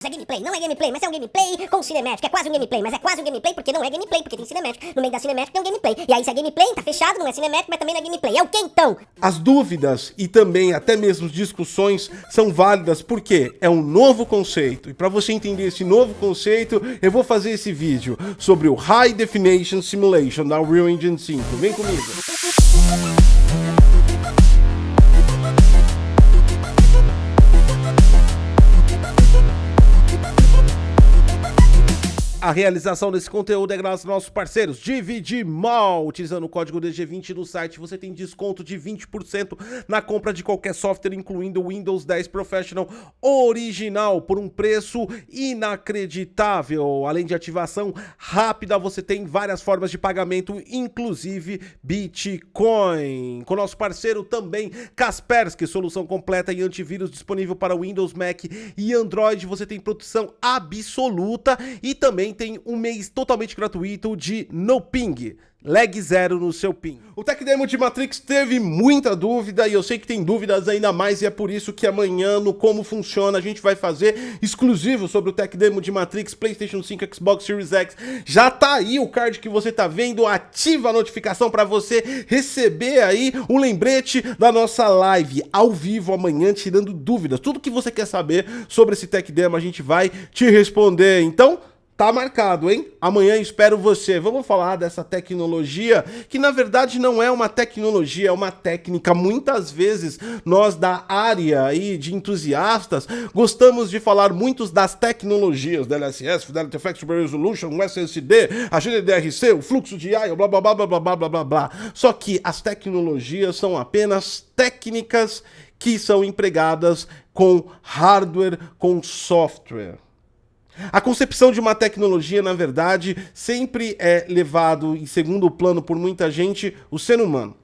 É gameplay, não é gameplay, mas é um gameplay com cinemática, é quase um gameplay, mas é quase um gameplay porque não é gameplay, porque tem cinemática, no meio da cinemática tem um gameplay, e aí se é gameplay, tá fechado, não é cinemática, mas também não é gameplay, é o que então? As dúvidas e também até mesmo discussões são válidas porque é um novo conceito, e para você entender esse novo conceito, eu vou fazer esse vídeo sobre o High Definition Simulation da Unreal Engine 5, vem comigo! A realização desse conteúdo é graças aos nossos parceiros DVD Mall. Utilizando o código DG20 no site, você tem desconto de 20% na compra de qualquer software, incluindo o Windows 10 Professional original, por um preço inacreditável. Além de ativação rápida, você tem várias formas de pagamento, inclusive Bitcoin. Com o nosso parceiro também, Kaspersky, solução completa e antivírus disponível para Windows, Mac e Android. Você tem proteção absoluta e também tem um mês totalmente gratuito de no ping, lag zero no seu ping. O Tech Demo de Matrix teve muita dúvida e eu sei que tem dúvidas ainda mais, e é por isso que amanhã no Como Funciona a gente vai fazer exclusivo sobre o Tech Demo de Matrix, PlayStation 5, Xbox Series X. Já tá aí o card que você tá vendo, ativa a notificação para você receber aí um lembrete da nossa live ao vivo amanhã, tirando dúvidas. Tudo que você quer saber sobre esse Tech Demo a gente vai te responder. Então, tá marcado, hein? Amanhã espero você. Vamos falar dessa tecnologia, que na verdade não é uma tecnologia, é uma técnica. Muitas vezes nós da área aí de entusiastas gostamos de falar muitos das tecnologias, DLSS, Fidelity Effect Super Resolution, o SSD, a GDDRC, o fluxo de AI, blá blá blá blá blá blá blá blá. Só que as tecnologias são apenas técnicas que são empregadas com hardware, com software. A concepção de uma tecnologia, na verdade, sempre é levado em segundo plano por muita gente o ser humano.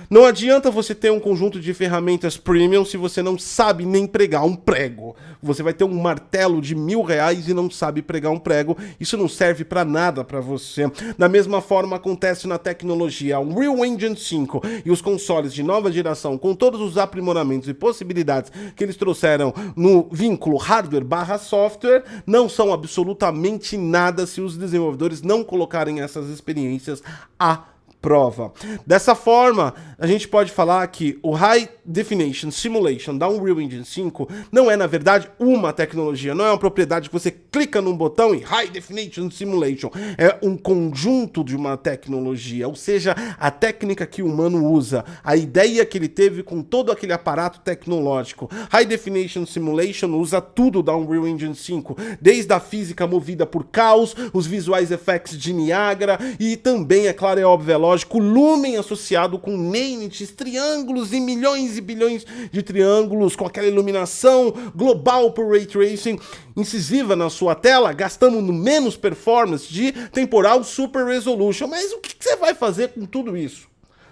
Não adianta você ter um conjunto de ferramentas premium se você não sabe nem pregar um prego. Você vai ter um martelo de R$1.000 e não sabe pregar um prego. Isso não serve para nada para você. Da mesma forma acontece na tecnologia. A Unreal Engine 5 e os consoles de nova geração, com todos os aprimoramentos e possibilidades que eles trouxeram no vínculo hardware/software, não são absolutamente nada se os desenvolvedores não colocarem essas experiências a prova. Dessa forma, a gente pode falar que o High Definition Simulation da Unreal Engine 5 não é, na verdade, uma tecnologia, não é uma propriedade que você clica num botão e High Definition Simulation. É um conjunto de uma tecnologia, ou seja, a técnica que o humano usa, a ideia que ele teve com todo aquele aparato tecnológico. High Definition Simulation usa tudo da Unreal Engine 5, desde a física movida por caos, os visuais effects de Niagara e também, é claro, é óbvio, lógico, lumen associado com nanites, triângulos e milhões e bilhões de triângulos, com aquela iluminação global por Ray Tracing incisiva na sua tela, gastando no menos performance de temporal Super Resolution. Mas o que você vai fazer com tudo isso?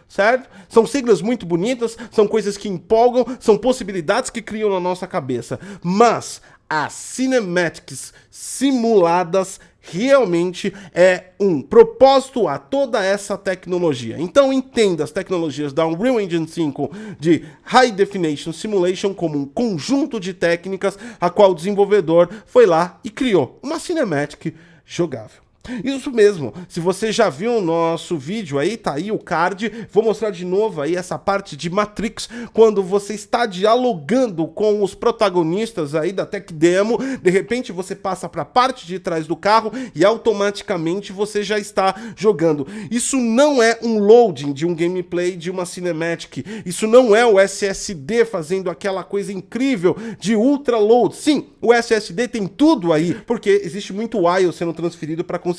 Certo? São siglas muito bonitas, são coisas que empolgam, são possibilidades que criam na nossa cabeça, mas as cinematics simuladas realmente é um propósito a toda essa tecnologia. Então entenda as tecnologias da Unreal Engine 5 de High Definition Simulation como um conjunto de técnicas a qual o desenvolvedor foi lá e criou uma cinematic jogável. Isso mesmo, se você já viu o nosso vídeo aí, tá aí o card, vou mostrar de novo aí essa parte de Matrix, quando você está dialogando com os protagonistas aí da Tech Demo, de repente você passa para a parte de trás do carro e automaticamente você já está jogando. Isso não é um loading de um gameplay de uma cinematic, isso não é o SSD fazendo aquela coisa incrível de ultra load. Sim, o SSD tem tudo aí, porque existe muito IO sendo transferido para conseguir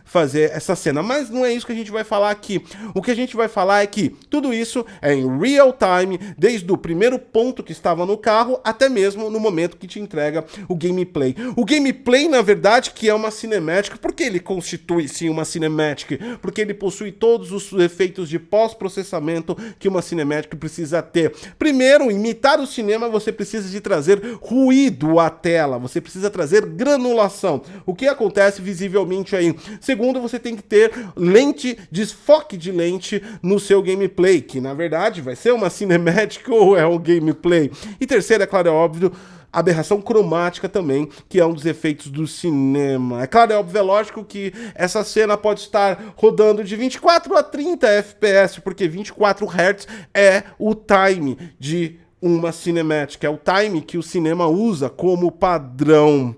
fazer essa cena, mas não é isso que a gente vai falar aqui. O que a gente vai falar é que tudo isso é em real time, desde o primeiro ponto que estava no carro até mesmo no momento que te entrega o gameplay. O gameplay, na verdade, que é uma cinematic, porque ele constitui sim uma cinematic, porque ele possui todos os efeitos de pós-processamento que uma cinematic precisa ter. Primeiro, imitar o cinema, você precisa de trazer ruído à tela, você precisa trazer granulação. O que acontece visivelmente útil aí. Segundo, você tem que ter lente, desfoque de lente no seu gameplay, que na verdade vai ser uma cinemática ou é um gameplay. E terceiro, é claro, é óbvio, aberração cromática também, que é um dos efeitos do cinema. É claro, é óbvio, é lógico que essa cena pode estar rodando de 24 a 30 FPS, porque 24 Hz é o time de uma cinemática, é o time que o cinema usa como padrão.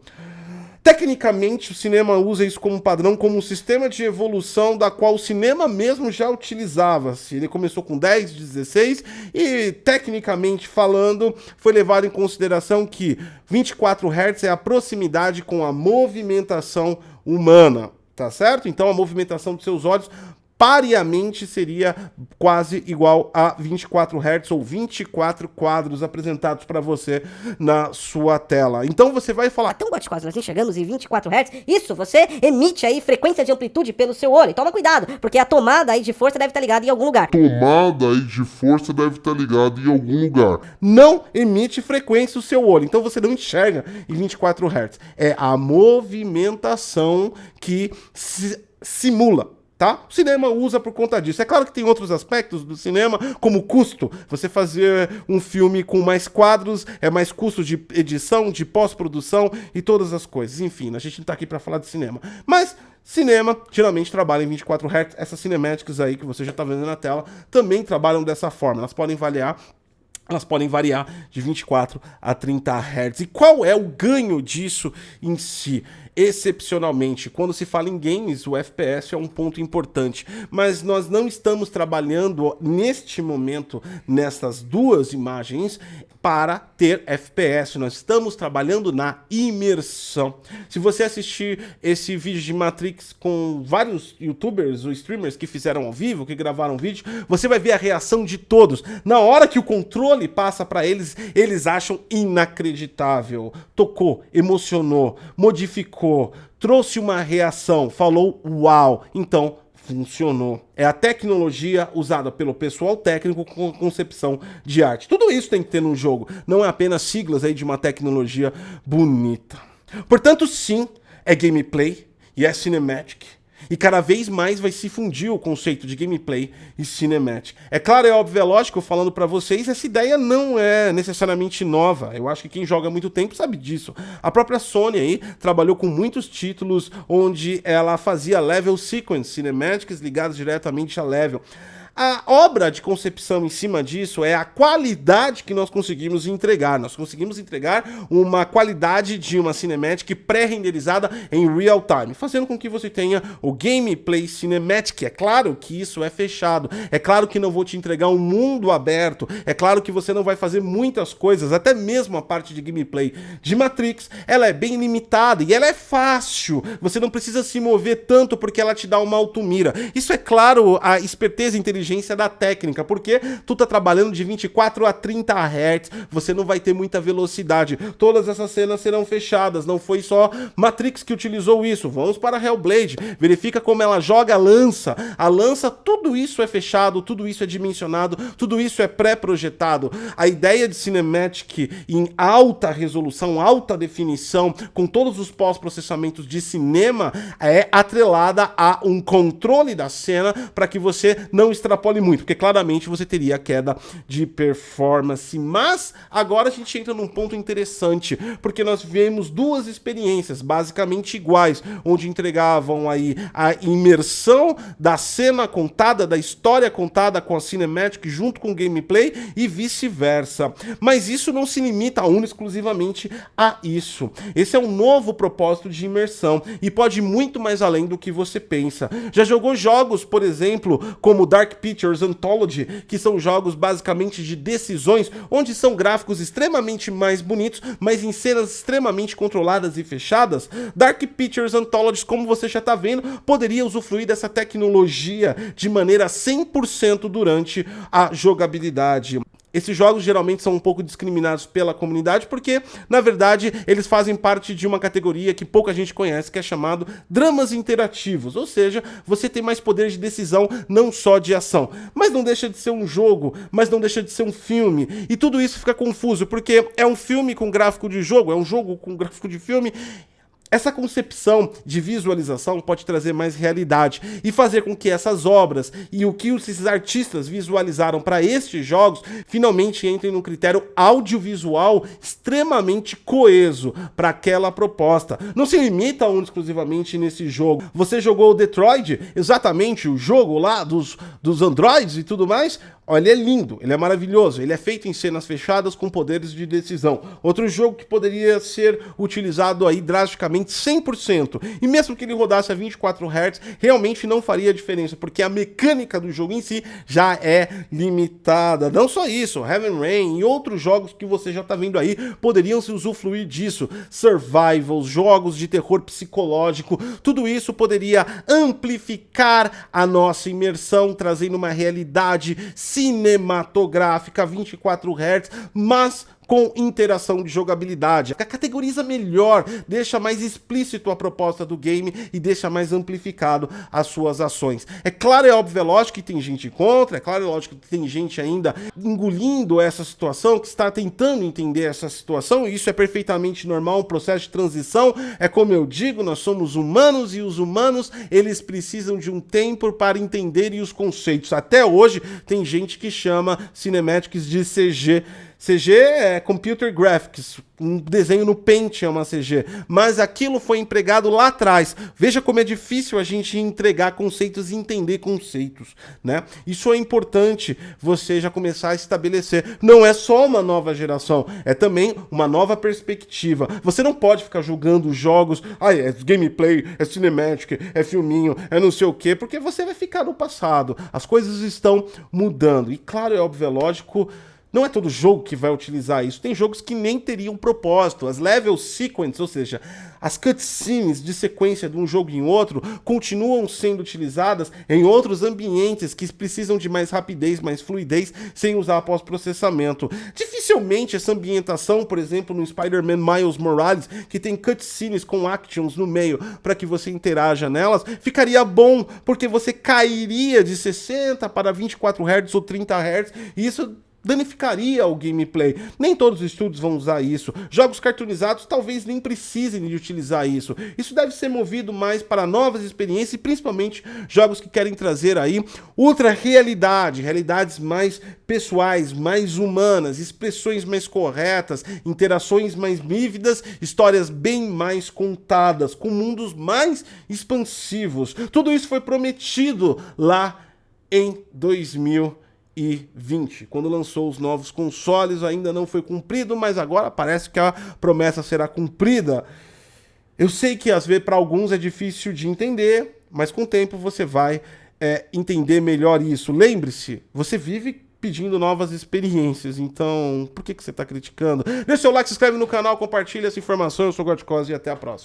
Tecnicamente, o cinema usa isso como padrão, como um sistema de evolução da qual o cinema mesmo já utilizava. Ele começou com 10, 16 e, tecnicamente falando, foi levado em consideração que 24 Hz é a proximidade com a movimentação humana, tá certo? Então, a movimentação dos seus olhos pariamente seria quase igual a 24 Hz ou 24 quadros apresentados para você na sua tela. Então você vai falar... Tão quase nós enxergamos em 24 Hz. Isso, você emite aí frequência de amplitude pelo seu olho. Toma cuidado, porque a tomada aí de força deve estar ligada em algum lugar. Não emite frequência o seu olho, então você não enxerga em 24 Hz. É a movimentação que simula. Tá? O cinema usa por conta disso. É claro que tem outros aspectos do cinema, como o custo. Você fazer um filme com mais quadros, é mais custo de edição, de pós-produção e todas as coisas. Enfim, a gente não tá aqui para falar de cinema. Mas cinema geralmente trabalha em 24 Hz. Essas cinemáticas aí que você já tá vendo na tela também trabalham dessa forma. Elas podem variar de 24 a 30 Hz. E qual é o ganho disso em si? Excepcionalmente, quando se fala em games, o FPS é um ponto importante, mas nós não estamos trabalhando neste momento nessas duas imagens para ter FPS, nós estamos trabalhando na imersão. Se você assistir esse vídeo de Matrix com vários youtubers ou streamers que fizeram ao vivo, que gravaram vídeo, você vai ver a reação de todos. Na hora que o controle passa para eles, eles acham inacreditável. Tocou, emocionou, modificou, trouxe uma reação, falou uau. Então, funcionou. É a tecnologia usada pelo pessoal técnico com concepção de arte. Tudo isso tem que ter num jogo. Não é apenas siglas aí de uma tecnologia bonita. Portanto, sim, é gameplay e é cinematic. E cada vez mais vai se fundir o conceito de gameplay e cinematic. É claro, é óbvio, é lógico, falando pra vocês, essa ideia não é necessariamente nova. Eu acho que quem joga há muito tempo sabe disso. A própria Sony aí trabalhou com muitos títulos onde ela fazia level sequence, cinematics ligadas diretamente a level. A obra de concepção em cima disso é a qualidade que nós conseguimos entregar. Nós conseguimos entregar uma qualidade de uma cinematic pré-renderizada em real time, fazendo com que você tenha o gameplay cinematic. É claro que isso é fechado, é claro que não vou te entregar um mundo aberto, é claro que você não vai fazer muitas coisas, até mesmo a parte de gameplay de Matrix, ela é bem limitada e ela é fácil. Você não precisa se mover tanto porque ela te dá uma automira. Isso é claro, a esperteza inteligente da técnica, porque tu tá trabalhando de 24 a 30 Hz, você não vai ter muita velocidade. Todas essas cenas serão fechadas, não foi só Matrix que utilizou isso. Vamos para Hellblade, verifica como ela joga a lança, tudo isso é fechado, tudo isso é dimensionado, tudo isso é pré-projetado. A ideia de cinematic em alta resolução, alta definição, com todos os pós-processamentos de cinema, é atrelada a um controle da cena para que você não extrapole muito, porque claramente você teria queda de performance. Mas agora a gente entra num ponto interessante, porque nós vemos duas experiências basicamente iguais, onde entregavam aí a imersão da cena contada, da história contada com a cinematic junto com o gameplay e vice-versa. Mas isso não se limita exclusivamente a isso. Esse é um novo propósito de imersão e pode ir muito mais além do que você pensa. Já jogou jogos, por exemplo, como Dark Pictures Anthology, que são jogos basicamente de decisões, onde são gráficos extremamente mais bonitos, mas em cenas extremamente controladas e fechadas? Dark Pictures Anthology, como você já está vendo, poderia usufruir dessa tecnologia de maneira 100% durante a jogabilidade. Esses jogos geralmente são um pouco discriminados pela comunidade porque, na verdade, eles fazem parte de uma categoria que pouca gente conhece, que é chamado dramas interativos, ou seja, você tem mais poder de decisão, não só de ação. Mas não deixa de ser um jogo, mas não deixa de ser um filme, e tudo isso fica confuso, porque é um filme com gráfico de jogo, é um jogo com gráfico de filme. Essa concepção de visualização pode trazer mais realidade e fazer com que essas obras e o que esses artistas visualizaram para estes jogos finalmente entrem num critério audiovisual extremamente coeso para aquela proposta. Não se limita exclusivamente nesse jogo. Você jogou o Detroit, exatamente o jogo lá dos androids e tudo mais? Olha, ele é lindo, ele é maravilhoso, ele é feito em cenas fechadas com poderes de decisão. Outro jogo que poderia ser utilizado aí drasticamente 100%, e mesmo que ele rodasse a 24 Hz, realmente não faria diferença, porque a mecânica do jogo em si já é limitada. Não só isso, Heaven Rain e outros jogos que você já tá vendo aí poderiam se usufruir disso. Survivals, jogos de terror psicológico, tudo isso poderia amplificar a nossa imersão, trazendo uma realidade cinematográfica 24 Hz, mas com interação de jogabilidade. Categoriza melhor, deixa mais explícito a proposta do game e deixa mais amplificado as suas ações. É claro, é óbvio, é lógico que tem gente contra, é claro, é lógico que tem gente ainda engolindo essa situação, que está tentando entender essa situação, e isso é perfeitamente normal, um processo de transição. É como eu digo, nós somos humanos e os humanos, eles precisam de um tempo para entenderem os conceitos. Até hoje tem gente que chama cinematics de CG. CG é Computer Graphics, um desenho no Paint é uma CG, mas aquilo foi empregado lá atrás. Veja como é difícil a gente entregar conceitos e entender conceitos, né? Isso é importante você já começar a estabelecer. Não é só uma nova geração, é também uma nova perspectiva. Você não pode ficar julgando jogos, é gameplay, é cinematic, é filminho, é não sei o quê, porque você vai ficar no passado. As coisas estão mudando. E claro, é óbvio, é lógico, não é todo jogo que vai utilizar isso. Tem jogos que nem teriam propósito. As level sequences, ou seja, as cutscenes de sequência de um jogo em outro, continuam sendo utilizadas em outros ambientes que precisam de mais rapidez, mais fluidez, sem usar pós-processamento. Dificilmente essa ambientação, por exemplo, no Spider-Man Miles Morales, que tem cutscenes com actions no meio para que você interaja nelas, ficaria bom, porque você cairia de 60 para 24 Hz ou 30 Hz, e isso danificaria o gameplay. Nem todos os estúdios vão usar isso. Jogos cartoonizados talvez nem precisem de utilizar isso. Isso deve ser movido mais para novas experiências e principalmente jogos que querem trazer aí ultra realidade, realidades mais pessoais, mais humanas, expressões mais corretas, interações mais vívidas, histórias bem mais contadas, com mundos mais expansivos. Tudo isso foi prometido lá em 2020, quando lançou os novos consoles. Ainda não foi cumprido, mas agora parece que a promessa será cumprida. Eu sei que às vezes para alguns é difícil de entender, mas com o tempo você vai entender melhor isso. Lembre-se, você vive pedindo novas experiências, então por que você está criticando? Deixa o seu like, se inscreve no canal, compartilha essa informação. Eu sou o Gotkos e até a próxima.